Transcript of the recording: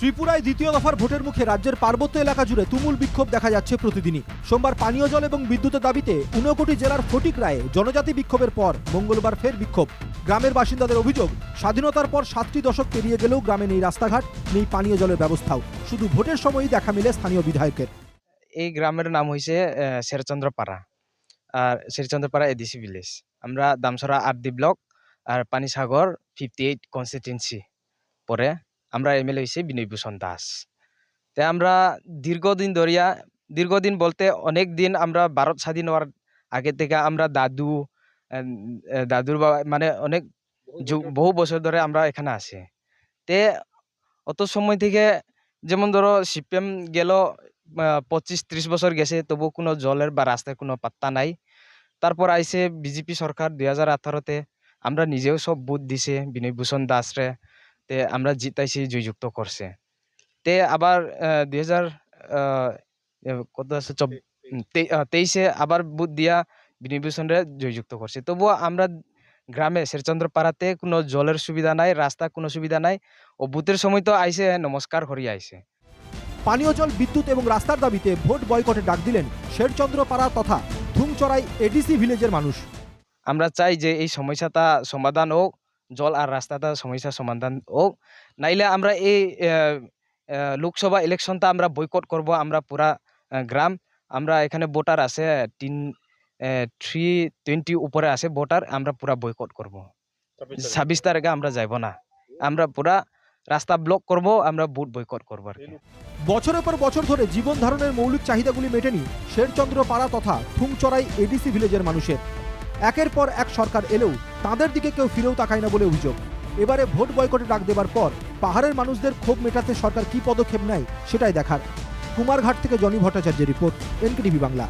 ত্রিপুরায় দ্বিতীয় দফার ভোটের মুখে রাজ্যের পার্বত্য এলাকা জুড়ে তুমুল বিক্ষোভ দেখা যাচ্ছে প্রতিদিনই। সোমবার পানীয় জল এবং বিদ্যুতের দাবিতে ঊনকোটি জেলার ফটিক রায়ে জনজাতি বিক্ষোভের পর মঙ্গলবার ফের বিক্ষোভ। গ্রামের বাসিন্দাদের অভিযোগ, স্বাধীনতার পর 7টি দশক পেরিয়ে গেলেও গ্রামে নেই রাস্তাঘাট, নেই পানীয় জলের ব্যবস্থাও। শুধু ভোটের সময়ই দেখা মিলে স্থানীয় বিধায়কের। এই গ্রামের নাম হয়েছে শেরচন্দ্রপাড়া, আর শেরচন্দ্রপাড়া এডিসি ভিলেজ। আমরা দামসরা আরডি ব্লক আর পানিসাগর 58 কনস্টিটিউয়েন্সি পরে। আমরা এমএলএ হয়েছে বিনয় ভূষণ দাস। তাই আমরা দীর্ঘদিন বলতে অনেক দিন, আমরা ভারত স্বাধীন হওয়ার আগে থেকে আমরা দাদুর বাবা মানে অনেক বহু বছর ধরে আমরা এখানে আছি। তে অত সময় থেকে যেমন ধরো সিপিএম গেল 25-30 বছর গেছে, তবু কোনো জলের বা রাস্তার কোনো পাত্তা নাই। তারপর আইসে বিজেপি সরকার 2018-তে। আমরা নিজেও সব বুথ দিছে বিনয় ভূষণ দাসরে, তে আমরা জিতাইছি, জয়যুক্ত করছে। তে আবার 2023-এ আবার বুথ দিয়া বিনয় ভূষণরে জয়যুক্ত করছে। তবুও আমরা গ্রামে শেরচন্দ্রপাড়াতে কোনো জলের সুবিধা নাই, রাস্তা কোনো সুবিধা নাই। ও বুথের সময় তো আইসে নমস্কার করি আইসে। পানীয় জল, বিদ্যুৎ এবং রাস্তার দাবিতে ভোট বয়কটে ডাক দিলেন শেরচন্দ্রপাড়া তথা ধুমচড়াই এডিসি ভিলেজের মানুষ। আমরা চাই যে এই সমস্যাটা সমাধান হোক, জল আর রাস্তাটা সমস্যা সমাধান হোক। নাইলে আমরা এই লোকসভা ইলেকশনটা আমরা বয়কট করব। আমরা পুরা গ্রাম, আমরা এখানে ভোটার আছে 320 উপরে আছে ভোটার। আমরা পুরা বয়কট করব। 26 তারিখে আমরা যাইব না, আমরা পুরা রাস্তা ব্লক করব, আমরা ভোট বয়কট করব আর কি। বছরের পর বছর ধরে জীবন ধারণের মৌলিক চাহিদাগুলি মেটেনি শেরচন্দ্রপাড়া তথা থুমচড়াই এডিসি ভিলেজের মানুষের। একের পর এক সরকার এলেও তাদের দিকে কেউ ফিরেও তাকায় না বলে অভিযোগ। এবারে ভোট বয়কটে ডাক দেবার পর পাহাড়ের মানুষদের ক্ষোভ মেটাতে সরকার কি পদক্ষেপ নেয় সেটাই দেখার। কুমারঘাট থেকে জনি ভট্টাচার্যের রিপোর্ট, এনকেটিভি বাংলা।